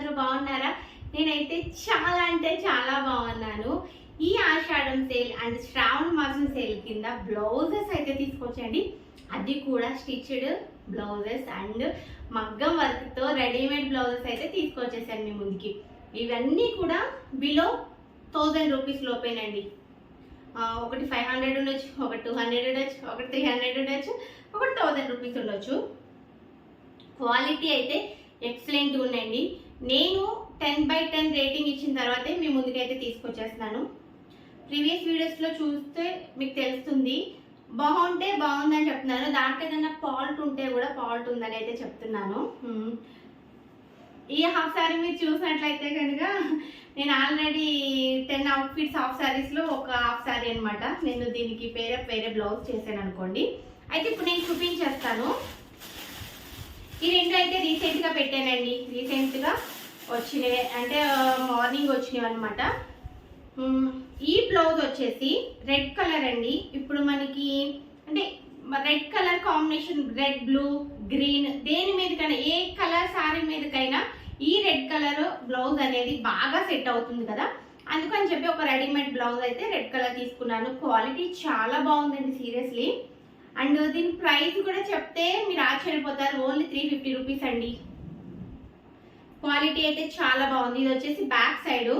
అందరూ బాగున్నారా? నేనైతే చాలా అంటే చాలా బాగున్నాను. ఈ ఆషాఢం సేల్ అండ్ శ్రావణ మాసం సేల్ కింద బ్లౌజెస్ అయితే తీసుకొచ్చండి. అది కూడా స్టిచ్డ్ బ్లౌజెస్ అండ్ మగ్గం వర్క్తో రెడీమేడ్ బ్లౌజెస్ అయితే తీసుకొచ్చేసాను మీ ముందుకి. ఇవన్నీ కూడా బిలో 1000 రూపీస్ లోపేనండి. ఒకటి 500 ఉండొచ్చు, ఒకటి 200 ఉండొచ్చు, ఒకటి 300 ఉండొచ్చు, ఒకటి 1000 రూపీస్ ఉండొచ్చు. క్వాలిటీ అయితే ఎక్సలెంట్ ఉందండి. నేను 10/10 రేటింగ్ ఇచ్చిన తర్వాతే మీ ముందుకైతే తీసుకొచ్చేస్తున్నాను. ప్రీవియస్ వీడియోస్లో చూస్తే మీకు తెలుస్తుంది, బాగుంటే బాగుందని చెప్తున్నాను. దాంట్లో ఏదైనా ఫాల్ట్ ఉంటే కూడా ఫాల్ట్ ఉందని అయితే చెప్తున్నాను. ఈ హాఫ్ శారీ మీరు చూసినట్లయితే కనుక నేను ఆల్రెడీ 10 అవుట్ఫిట్స్ హాఫ్ శారీస్లో ఒక హాఫ్ శారీ అనమాట. నేను దీనికి వేరే బ్లౌజ్ చేశాను అనుకోండి. అయితే ఇప్పుడు నేను చూపించేస్తాను. ఈ రెండు అయితే రీసెంట్గా పెట్టానండి. రీసెంట్గా వచ్చినవి అంటే మార్నింగ్ వచ్చినవి అనమాట. ఈ బ్లౌజ్ వచ్చేసి రెడ్ కలర్ అండి. ఇప్పుడు మనకి అంటే red colour combination, red, blue, green, దేని మీదకైనా ఏ కలర్ శారీ మీదకైనా ఈ రెడ్ కలర్ బ్లౌజ్ అనేది బాగా సెట్ అవుతుంది కదా. అందుకని చెప్పి ఒక రెడీమేడ్ బ్లౌజ్ అయితే రెడ్ కలర్ తీసుకున్నాను. క్వాలిటీ చాలా బాగుందండి సీరియస్లీ. అండ్ దీని ప్రైస్ కూడా చెప్తే మీరు ఆశ్చర్యపోతారు. ఓన్లీ 350 రూపీస్ అండి. క్వాలిటీ అయితే చాలా బాగుంది. ఇది వచ్చేసి బ్యాక్ సైడ్,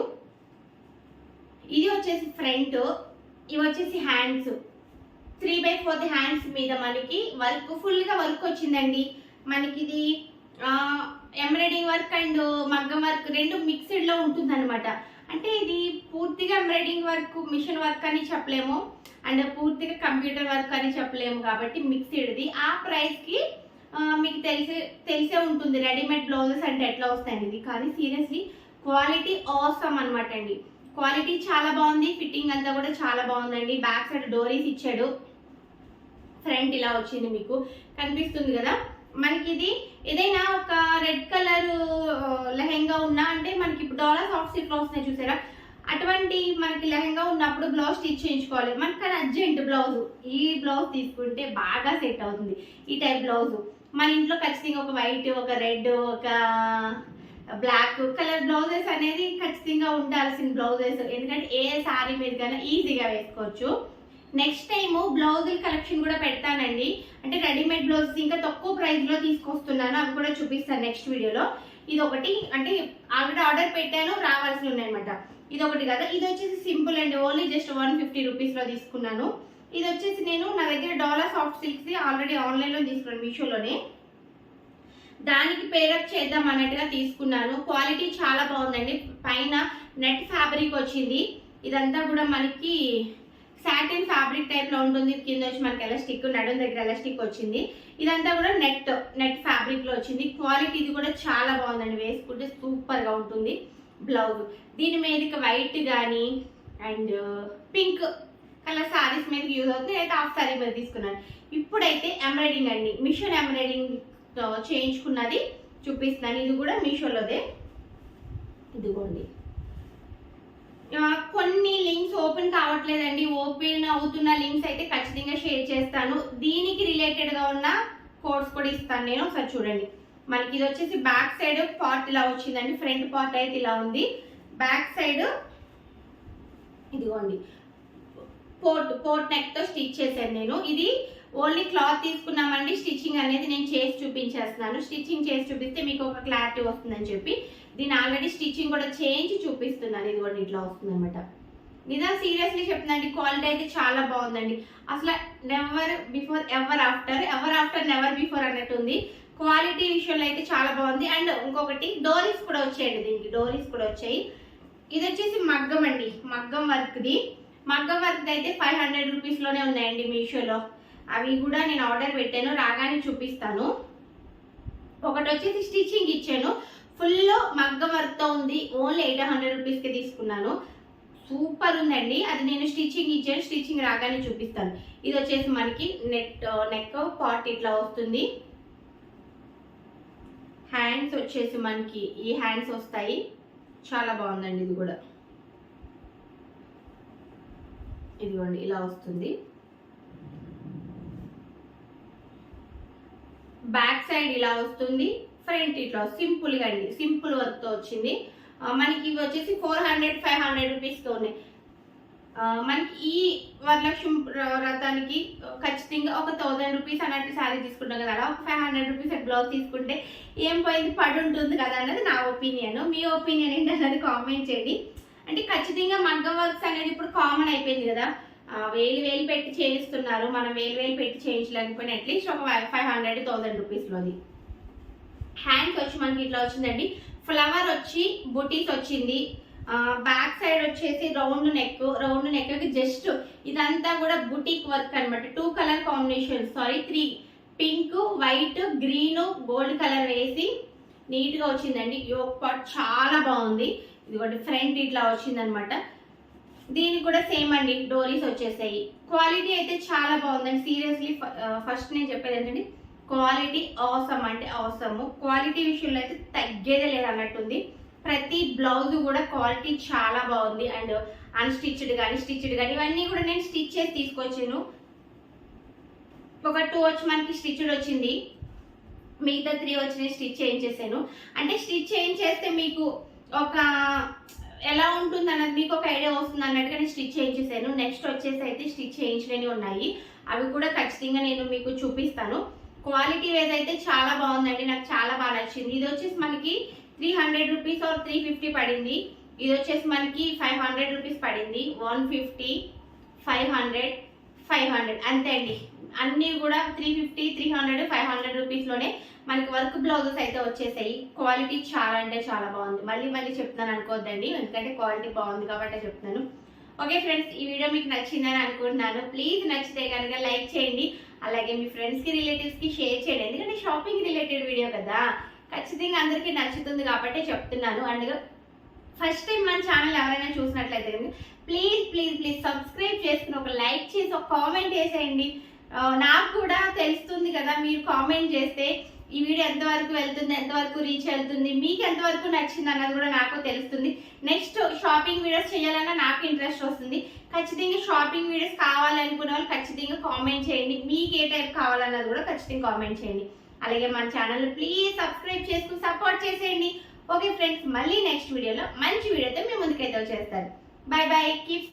ఇది వచ్చేసి ఫ్రంట్, ఇవి వచ్చేసి హ్యాండ్స్. 3/4 హ్యాండ్స్ మీద మనకి వర్క్, ఫుల్గా వర్క్ వచ్చిందండి. మనకి ఇది ఎంబ్రాయిడింగ్ వర్క్ అండ్ మగ్గం వర్క్ రెండు మిక్స్డ్లో ఉంటుంది అనమాట. అంటే ఇది పూర్తిగా ఎంబ్రాయిడింగ్ వర్క్, మిషన్ వర్క్ అని చెప్పలేము, అండ్ పూర్తిగా కంప్యూటర్ వర్క్ అని చెప్పలేము. కాబట్టి మిక్స్డ్ది. ఆ ప్రైస్కి మీకు తెలిసే ఉంటుంది రెడీమేడ్ బ్లౌజెస్ అంటే ఎట్లా వస్తాయండి ఇది. కానీ సీరియస్లీ క్వాలిటీ ఆసమ్ అనమాట అండి. క్వాలిటీ చాలా బాగుంది. ఫిట్టింగ్ అంతా కూడా చాలా బాగుందండి. బ్యాక్ సైడ్ డోరీస్ ఇచ్చాడు. ఫ్రంట్ ఇలా వచ్చింది, మీకు కనిపిస్తుంది కదా. మనకి ఇది ఏదైనా ఒక రెడ్ కలర్ లెహెంగా ఉన్నా, అంటే మనకి ఇప్పుడు డాలా సాఫ్ట్ సిల్క్లో వస్తున్నాయి చూసారా, అటువంటి మనకి లెహెంగా ఉన్నప్పుడు బ్లౌజ్ స్టిచ్ చేయించుకోవాలి. మనకి కానీ అర్జెంట్ బ్లౌజ్, ఈ బ్లౌజ్ తీసుకుంటే బాగా సెట్ అవుతుంది. ఈ టైప్ బ్లౌజ్ మన ఇంట్లో ఖచ్చితంగా ఒక వైట్, ఒక రెడ్, ఒక బ్లాక్ కలర్ బ్లౌజెస్ అనేది ఖచ్చితంగా ఉండాల్సిన బ్లౌజెస్. ఎందుకంటే ఏ శారీ మీద కన్నా ఈజీగా వేసుకోవచ్చు. నెక్స్ట్ టైము బ్లౌజుల కలెక్షన్ కూడా పెడతానండి. అంటే రెడీమేడ్ బ్లౌజెస్ ఇంకా తక్కువ ప్రైస్లో తీసుకొస్తున్నాను, అవి కూడా చూపిస్తాను నెక్స్ట్ వీడియోలో. ఇది ఒకటి, అంటే ఆల్రెడీ ఆర్డర్ పెట్టాను, రావాల్సి ఉన్నాయన్నమాట. ఇది ఒకటి కదా. ఇది వచ్చేసి సింపుల్ అండి, ఓన్లీ జస్ట్ 150 రూపీస్లో తీసుకున్నాను. ఇది వచ్చేసి నేను నా దగ్గర డాలా సాఫ్ట్ సిల్క్స్ ఆల్రెడీ ఆన్లైన్లో తీసుకున్నాను, మీషోలోనే. దానికి పేరప్ చేద్దాం అన్నట్టుగా తీసుకున్నాను. క్వాలిటీ చాలా బాగుందండి. పైన నెట్ ఫ్యాబ్రిక్ వచ్చింది. ఇదంతా కూడా మనకి సాటిన్ ఫ్యాబ్రిక్ టైప్లో ఉంటుంది. కింద వచ్చి మనకి ఎలాస్టిక్, నడుం దగ్గర ఎలాస్టిక్ వచ్చింది. ఇదంతా కూడా నెట్ ఫ్యాబ్రిక్లో వచ్చింది. క్వాలిటీ ఇది కూడా చాలా బాగుందండి. వేసుకుంటే సూపర్గా ఉంటుంది బ్లౌజ్. దీని మీదకి వైట్ కానీ అండ్ పింక్ కలర్ శారీస్ మీదకి యూజ్ అవుతుంది. నేనైతే హాఫ్ శారీ మీద తీసుకున్నాను. ఇప్పుడైతే ఎంబ్రాయిడింగ్ అండి, మిషన్ ఎంబ్రాయిడింగ్ చేయించుకున్నది చూపిస్తున్నాను. ఇది కూడా మీషోలోదే. ఇదిగోండి. కొన్ని లింక్స్ ఓపెన్ కావట్లేదండి. ఓపెన్ అవుతున్న లింక్స్ అయితే ఖచ్చితంగా షేర్ చేస్తాను. దీనికి రిలేటెడ్గా ఉన్న కోడ్స్ కూడా ఇస్తాను నేను. ఒకసారి చూడండి. మనకి ఇది వచ్చేసి బ్యాక్ సైడ్ పార్ట్ ఇలా వచ్చిందండి. ఫ్రంట్ పార్ట్ అయితే ఇలా ఉంది. బ్యాక్ సైడ్ ఇదిగోండి పోర్ట్ నెక్తో స్టిచ్ చేశాను నేను. ఇది ఓన్లీ క్లాత్ తీసుకున్నామండి. స్టిచ్చింగ్ అనేది నేను చేసి చూపించేస్తున్నాను. స్టిచ్చింగ్ చేసి చూపిస్తే మీకు ఒక క్లారిటీ వస్తుందని చెప్పి దీన్ని ఆల్రెడీ స్టిచ్చింగ్ కూడా చేయించి చూపిస్తున్నాను. ఇది కూడా ఇట్లా వస్తుంది అనమాట. నిజం సీరియస్లీ చెప్తుందండి, క్వాలిటీ అయితే చాలా బాగుందండి. అసలు never before ever after never before అన్నట్టు ఉంది. క్వాలిటీ విషయంలో అయితే చాలా బాగుంది. అండ్ ఇంకొకటి డోరీస్ కూడా వచ్చాయండి. దీనికి డోరీస్ కూడా వచ్చాయి. ఇది వచ్చేసి మగ్గం అండి, మగ్గం వర్క్ది. మగ్గం వర్క్ది అయితే 500 రూపీస్లోనే ఉన్నాయండి మీషోలో. అవి కూడా నేను ఆర్డర్ పెట్టాను, రాగానే చూపిస్తాను. ఒకటి వచ్చేసి స్టిచ్చింగ్ ఇచ్చాను, ఫుల్ మగ్గం వర్క్తో ఉంది. ఓన్లీ 800 రూపీస్కి తీసుకున్నాను. సూపర్ ఉందండి. అది నేను స్టిచ్చింగ్ ఇచ్చాను, స్టిచ్చింగ్ రాగానే చూపిస్తాను. ఇది వచ్చేసి మనకి నెక్ పార్ట్ ఇట్లా వస్తుంది. హ్యాండ్స్ వచ్చేసి మనకి ఈ హ్యాండ్స్ వస్తాయి. చాలా బాగుందండి. ఇది కూడా ఇదిగోండి ఇలా వస్తుంది. బ్యాక్ సైడ్ ఇలా వస్తుంది, ఫ్రంట్ ఇట్లా సింపుల్గా అండి, సింపుల్ వర్క్తో వచ్చింది. మనకి ఇవి వచ్చేసి 400-500 రూపీస్తో ఉన్నాయి. మనకి ఈ వరలక్ష్మి వ్రతానికి ఖచ్చితంగా ఒక 1000 రూపీస్ అన్నట్టు శారీ తీసుకుంటాం కదా, అలా ఒక 500 రూపీస్ బ్లౌజ్ తీసుకుంటే ఏం పోయింది, పడి ఉంటుంది కదా అన్నది నా ఒపీనియన్. మీ ఒపీనియన్ ఏంటి అన్నది కామెంట్ చేయండి. అంటే ఖచ్చితంగా మగ్గం వర్క్స్ అనేది ఇప్పుడు కామన్ అయిపోయింది కదా, వేలు పెట్టి చేయిస్తున్నారు. మనం వేలు పెట్టి చేయించలేకపోయినా అట్లీస్ట్ ఒక 500-1000 రూపీస్లోది. హ్యాండ్స్ వచ్చి మనకి ఇట్లా వచ్చిందండి, ఫ్లవర్ వచ్చి బుటీస్ వచ్చింది. బ్యాక్ సైడ్ వచ్చేసి రౌండ్ నెక్ జస్ట్ ఇదంతా కూడా బుటీక్ వర్క్ అనమాట. 2 colour combination, 3 pink, white, green, gold colour వేసి నీట్ గా వచ్చిందండి. యోక్ పార్ట్ చాలా బాగుంది. ఇదిగోండి ఫ్రంట్ ఇట్లా వచ్చింది అనమాట. దీనికి కూడా సేమ్ అండి, డోరీస్ వచ్చేసాయి. క్వాలిటీ అయితే చాలా బాగుందండి. సీరియస్లీ ఫస్ట్ నేను చెప్పేది ఏంటంటే క్వాలిటీ అవసరం అంటే అవసరము. క్వాలిటీ విషయంలో అయితే తగ్గేదే లేదు అన్నట్టుంది. ప్రతి బ్లౌజ్ కూడా క్వాలిటీ చాలా బాగుంది. అండ్ అన్స్టిచ్డ్ కానీ ఇవన్నీ కూడా నేను స్టిచ్ చేసి తీసుకొచ్చాను. ఒక 2 వచ్చి మనకి స్టిచ్డ్ వచ్చింది, మిగతా 3 వచ్చి నేను స్టిచ్ చేయించేసాను. అంటే స్టిచ్ చేయించేస్తే మీకు ఒక ఎలా ఉంటుంది అన్నది మీకు ఒక ఐడియా వస్తుంది అన్నట్టుగా నేను స్టిచ్ చేయించేసాను. నెక్స్ట్ వచ్చేసి అయితే స్టిచ్ చేయించలేని ఉన్నాయి, అవి కూడా ఖచ్చితంగా నేను మీకు చూపిస్తాను. క్వాలిటీ వైజ్ అయితే చాలా బాగుందండి, నాకు చాలా బాగా నచ్చింది. ఇది వచ్చేసి మనకి 300 రూపీస్ ఆర్ 350 పడింది. ఇది వచ్చేసి మనకి 500 రూపీస్ పడింది. 150, 500 అంతే అండి. అన్నీ కూడా 350, 300, 500 రూపీస్లోనే మనకి వర్క్ బ్లౌజెస్ అయితే వచ్చేసాయి. క్వాలిటీ చాలా అంటే చాలా బాగుంది. మళ్ళీ చెప్తున్నాను అనుకోవద్దండి, ఎందుకంటే క్వాలిటీ బాగుంది కాబట్టి చెప్తున్నాను. ఓకే ఫ్రెండ్స్, ఈ వీడియో మీకు నచ్చిందని అనుకుంటున్నాను. ప్లీజ్ నచ్చితే కనుక లైక్ చేయండి, అలాగే మీ ఫ్రెండ్స్కి రిలేటివ్స్కి షేర్ చేయండి. ఎందుకంటే షాపింగ్ రిలేటెడ్ వీడియో కదా, ఖచ్చితంగా అందరికీ నచ్చుతుంది కాబట్టి చెప్తున్నాను. అండ్ ఫస్ట్ టైం మన ఛానల్ ఎవరైనా చూసినట్లయితే ప్లీజ్ సబ్స్క్రైబ్ చేసుకుని ఒక లైక్ చేసి ఒక కామెంట్ చేసేయండి. నాకు కూడా తెలుస్తుంది కదా, మీరు కామెంట్ చేస్తే ఈ వీడియో ఎంతవరకు వెళ్తుంది, ఎంతవరకు రీచ్ వెళ్తుంది, మీకు ఎంతవరకు నచ్చింది అన్నది కూడా నాకు తెలుస్తుంది. నెక్స్ట్ షాపింగ్ వీడియోస్ చేయాలన్నా నాకు ఇంట్రెస్ట్ వస్తుంది. ఖచ్చితంగా షాపింగ్ వీడియోస్ కావాలనుకునే వాళ్ళు ఖచ్చితంగా కామెంట్ చేయండి. మీకు ఏ టైప్ కావాలన్నది కూడా ఖచ్చితంగా కామెంట్ చేయండి. అలాగే మన ఛానల్ ప్లీజ్ సబ్స్క్రైబ్ చేసుకుని సపోర్ట్ చేసేయండి. ఓకే ఫ్రెండ్స్, మళ్ళీ నెక్స్ట్ వీడియోలో మంచి వీడియోతో మీ ముందుకైతే వచ్చేస్తాను. By keep